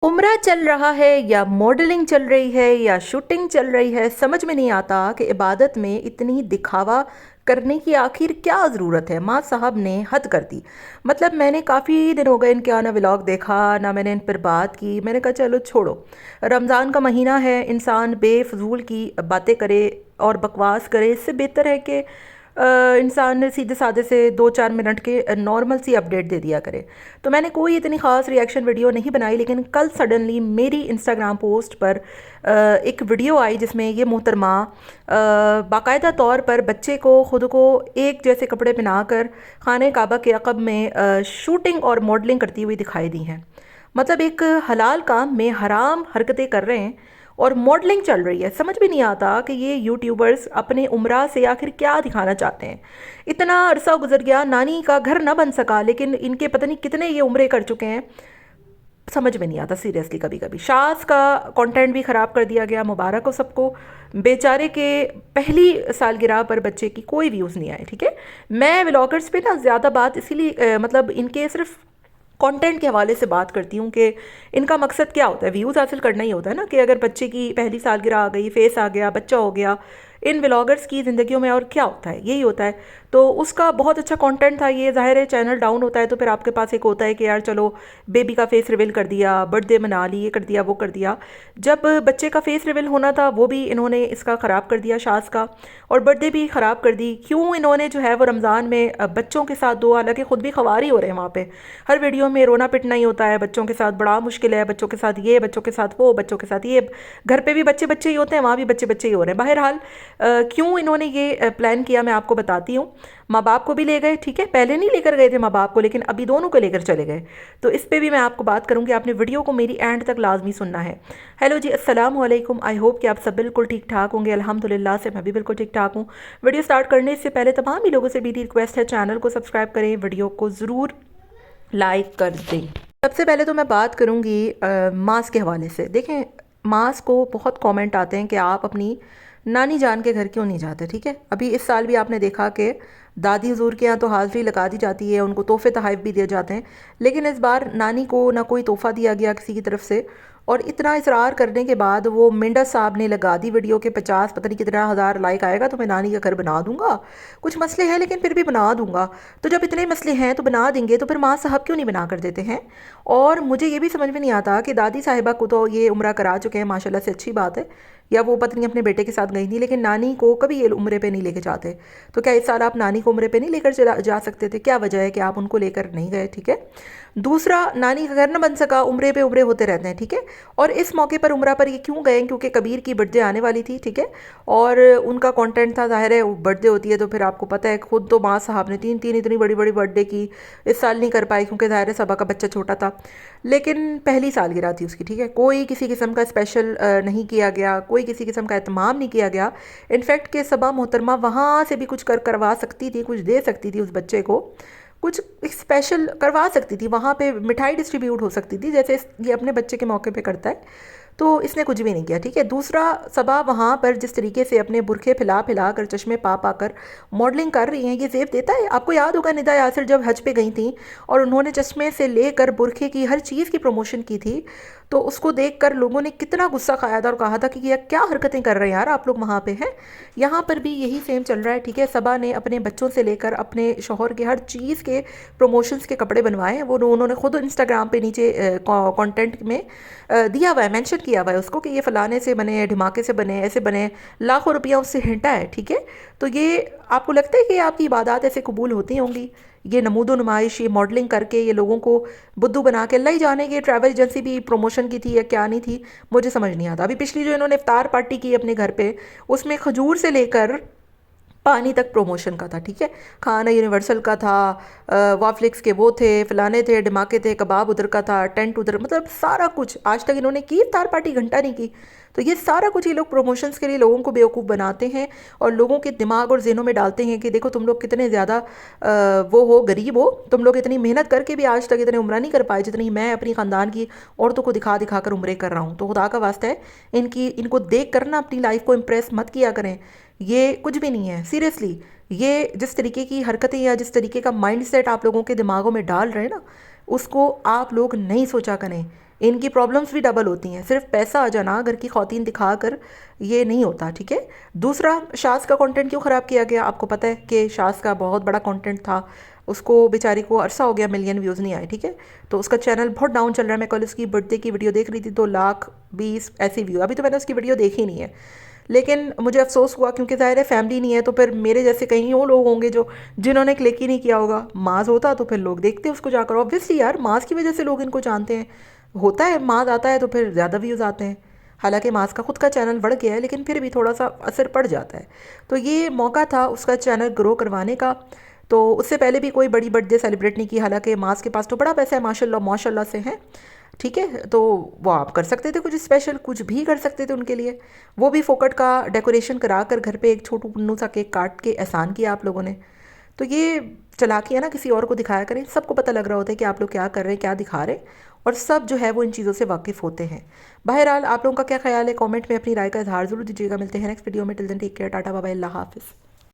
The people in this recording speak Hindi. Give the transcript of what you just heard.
उम्रा चल रहा है या मॉडलिंग चल रही है या शूटिंग चल रही है, समझ में नहीं आता कि इबादत में इतनी दिखावा करने की आखिर क्या ज़रूरत है। माँ साहब ने हद कर दी। मतलब मैंने काफ़ी दिन हो गए इनके ना व्लॉग देखा ना मैंने इन पर बात की। मैंने कहा चलो छोड़ो, रमज़ान का महीना है, इंसान बेफजूल की बातें करे और बकवास करे, इससे बेहतर है कि इंसान सीधे साधे से 2-4 मिनट के नॉर्मल सी अपडेट दे दिया करे। तो मैंने कोई इतनी ख़ास रिएक्शन वीडियो नहीं बनाई, लेकिन कल सडनली मेरी इंस्टाग्राम पोस्ट पर एक वीडियो आई जिसमें ये मोहतरमा बाकायदा तौर पर बच्चे को खुद को एक जैसे कपड़े पहनाकर खाने काबा के अक़ब में शूटिंग और मॉडलिंग करती हुई दिखाई दी हैं। मतलब एक हलाल काम में हराम हरकतें कर रहे हैं और मॉडलिंग चल रही है। समझ भी नहीं आता कि ये यूट्यूबर्स अपने उम्रा से आखिर क्या दिखाना चाहते हैं। इतना अरसा गुजर गया, नानी का घर ना बन सका, लेकिन इनके पता नहीं कितने ये उम्रे कर चुके हैं। समझ में नहीं आता सीरियसली। कभी कभी शाज का कंटेंट भी ख़राब कर दिया गया। मुबारक हो सबको, बेचारे के पहली सालगिरह पर बच्चे की कोई व्यूज़ नहीं आए। ठीक है, मैं व्लॉगर्स पे ना ज़्यादा बात इसीलिए मतलब इनके सिर्फ कंटेंट के हवाले से बात करती हूँ कि इनका मकसद क्या होता है। व्यूज़ हासिल करना ही होता है ना, कि अगर बच्चे की पहली सालगिरह आ गई, फेस आ गया, बच्चा हो गया, इन व्लॉगर्स की ज़िंदगियों में और क्या होता है, यही होता है। तो उसका बहुत अच्छा कंटेंट था ये। ज़ाहिर है चैनल डाउन होता है तो फिर आपके पास एक होता है कि यार चलो बेबी का फेस रिवील कर दिया, बर्थडे मना ली, ये कर दिया, वो कर दिया। जब बच्चे का फेस रिवील होना था वो भी इन्होंने इसका ख़राब कर दिया, शाज का, और बर्थडे भी ख़राब कर दी। क्यों इन्होंने जो है वो रमज़ान में बच्चों के साथ दो, हालांकि ख़ुद भी खवारी हो रहे हैं वहाँ पे, हर वीडियो में रोना पिटना ही होता है, बच्चों के साथ बड़ा मुश्किल है, बच्चों के साथ ये, बच्चों के साथ वो, बच्चों के साथ ये। घर पे भी बच्चे बच्चे ही होते हैं, वहाँ भी बच्चे बच्चे ही हो रहे हैं। बहरहाल क्यों इन्होंने ये प्लान किया मैं आपको बताती हूँ। माँ बाप को भी ले गए, ठीक है, पहले नहीं लेकर गए थे माँ बाप को, लेकिन अभी दोनों को लेकर चले गए। तो इस पे भी मैं आपको बात करूँगी, आपने वीडियो को मेरी एंड तक लाजमी सुनना है। हेलो जी, अस्सलाम वालेकुम। आई होप कि आप सब बिल्कुल ठीक ठाक होंगे। अल्हम्दुलिल्लाह से मैं भी बिल्कुल ठीक ठाक हूँ। वीडियो स्टार्ट करने से पहले तमाम ही लोगों से मेरी रिक्वेस्ट है, चैनल को सब्सक्राइब करें, वीडियो को ज़रूर लाइक कर दें। सबसे पहले तो मैं बात करूँगी मास्क के हवाले से। देखें, मास्क को बहुत कमेंट आते हैं कि आप अपनी नानी जान के घर क्यों नहीं जाते। ठीक है, अभी इस साल भी आपने देखा कि दादी हुजूर के यहाँ तो हाज़िरी लगा दी जाती है, उनको तोहफे तोहफ़ भी दिए जाते हैं, लेकिन इस बार नानी को ना कोई तोहफ़ा दिया गया किसी की तरफ से। और इतना इसरार करने के बाद वो मिंडा साहब ने लगा दी वीडियो के 50 पता नहीं कितना हज़ार लाइक आएगा तो मैं नानी का घर बना दूंगा। कुछ मसले हैं लेकिन फिर भी बना दूंगा। तो जब इतने मसले हैं तो बना देंगे, तो फिर माँ साहब क्यों नहीं बना कर देते हैं। और मुझे ये भी समझ में नहीं आता कि दादी साहिबा को तो ये उम्रा करा चुके हैं, माशाल्लाह से अच्छी बात है, या वो पत्नी अपने बेटे के साथ गई थी, लेकिन नानी को कभी ये उम्रे पे नहीं लेके जाते। तो क्या इस साल आप नानी को उम्रे पे नहीं लेकर जा सकते थे? क्या वजह है कि आप उनको लेकर नहीं गए? ठीक है, दूसरा, नानी का घर न बन सका, उम्रे पे उम्रे होते रहते हैं। ठीक है, और इस मौके पर उम्रा पर ये क्यों गए? क्योंकि कबीर की बर्थडे आने वाली थी। ठीक है, और उनका कंटेंट था, जाहिर है बर्थडे होती है तो फिर आपको पता है, खुद तो माँ साहब ने तीन तीन इतनी बड़ी बड़ी बर्थडे की, इस साल नहीं कर पाई क्योंकि जाहिर है सबा का बच्चा छोटा था, लेकिन पहली सालगिरह थी उसकी। ठीक है, कोई किसी किस्म का स्पेशल नहीं किया गया, कोई किसी किस्म का एहतमाम नहीं किया गया। इनफैक्ट के सबा मोहतरमा वहाँ से भी कुछ करवा सकती थी, कुछ दे सकती थी उस बच्चे को, कुछ स्पेशल करवा सकती थी, वहाँ पे मिठाई डिस्ट्रीब्यूट हो सकती थी जैसे ये अपने बच्चे के मौके पे करता है। तो इसने कुछ भी नहीं किया। ठीक है, दूसरा, सबा वहाँ पर जिस तरीके से अपने बुरखे फैला फैला कर, चश्मे पा पा कर मॉडलिंग कर रही हैं, ये ज़ेब देता है? आपको याद होगा निदा यासिर जब हज पे गई थी और उन्होंने चश्मे से लेकर बुरखे की हर चीज़ की प्रमोशन की थी, तो उसको देख कर लोगों ने कितना गुस्सा खाया था और कहा था कि ये क्या हरकतें कर रहे हैं यार आप लोग वहाँ पे हैं। यहाँ पर भी यही सेम चल रहा है। ठीक है, सबा ने अपने बच्चों से लेकर अपने शौहर के हर चीज़ के प्रमोशंस के कपड़े बनवाए हैं। वो उन्होंने खुद इंस्टाग्राम पे नीचे कंटेंट में दिया हुआ है, मेंशन किया हुआ है उसको कि ये फ़लाने से बने, ढिमाके से बने, ऐसे बने, लाखों रुपया उससे हिंटा है। ठीक है, तो ये आपको लगता है कि आपकी इबादत ऐसे कबूल होती होंगी? ये नमूदो नुमाइश, ये मॉडलिंग करके ये लोगों को बुद्धू बना के, अल्लाह ही जाने कि ट्रैवल एजेंसी भी प्रमोशन की थी या क्या नहीं थी, मुझे समझ नहीं आता। अभी पिछली जो इन्होंने इफ्तार पार्टी की अपने घर पे, उसमें खजूर से लेकर पानी तक प्रमोशन का था। ठीक है, खाना यूनिवर्सल का था, वाफ्लिक्स के वो थे, फलाने थे, धमाके थे, कबाब उधर का था, टेंट उधर, मतलब सारा कुछ। आज तक इन्होंने की इफ्तार पार्टी घंटा नहीं की। तो ये सारा कुछ ये लोग प्रमोशंस के लिए लोगों को बेवकूफ़ बनाते हैं और लोगों के दिमाग और जहनों में डालते हैं कि देखो तुम लोग कितने ज़्यादा वो हो, गरीब हो, तुम लोग इतनी मेहनत करके भी आज तक इतने उम्रा नहीं कर पाए जितनी मैं अपनी ख़ानदान की औरतों को दिखा दिखा कर उम्रे कर रहा हूँ। तो खुदा का वास्ता है, इनको देख कर ना अपनी लाइफ को इम्प्रेस मत किया करें। ये कुछ भी नहीं है सीरियसली। ये जिस तरीके की हरकतें या जिस तरीके का माइंड सेट आप लोगों के दिमागों में डाल रहे हैं ना, उसको आप लोग नहीं सोचा करें। इनकी प्रॉब्लम्स भी डबल होती हैं। सिर्फ पैसा आ जाना घर की खौतीन दिखा कर ये नहीं होता, ठीक है। दूसरा, शाज़ का कंटेंट क्यों ख़राब किया गया? आपको पता है कि शाज़ का बहुत बड़ा कंटेंट था, उसको बेचारी को अरसा हो गया मिलियन व्यूज़ नहीं आए, ठीक है। तो उसका चैनल बहुत डाउन चल रहा है। मैं कल उसकी बर्थडे की वीडियो देख रही थी, 2,20,000 ऐसी व्यू। अभी तो मैंने उसकी वीडियो देखी नहीं है, लेकिन मुझे अफसोस हुआ क्योंकि ज़ाहिर है फैमिली नहीं है, तो फिर मेरे जैसे कई और लोग होंगे जो जिन्होंने क्लिक ही नहीं किया होगा। माज होता तो फिर लोग देखते उसको जाकर, ऑब्वियसली यार माज की वजह से लोग इनको जानते हैं। होता है, माज आता है तो फिर ज़्यादा व्यूज़ आते हैं। हालांकि माज का खुद का चैनल बढ़ गया है, लेकिन फिर भी थोड़ा सा असर पड़ जाता है। तो ये मौका था उसका चैनल ग्रो करवाने का। तो उससे पहले भी कोई बड़ी बर्थडे सेलिब्रेट नहीं की, हालांकि माज के पास तो बड़ा पैसा है माशाल्लाह माशाल्लाह से है, ठीक है। तो वो आप कर सकते थे कुछ स्पेशल, कुछ भी कर सकते थे उनके लिए। वो भी फोकट का डेकोरेशन करा कर घर पे एक छोटू पुन्नू सा केक काट के एहसान किया आप लोगों ने। तो ये चालाकी है ना, किसी और को दिखाया करें। सबको पता लग रहा होता है कि आप लोग क्या कर रहे हैं, क्या दिखा रहे हैं, और सब जो है वो इन चीज़ों से वाकिफ़ होते हैं। बहरहाल आप लोगों का क्या ख्याल है, कमेंट में अपनी राय का इजहार ज़रूर दीजिएगा। मिलते हैं नेक्स्ट वीडियो में। Till then take care, tata bye bye, अल्लाह हाफिज़।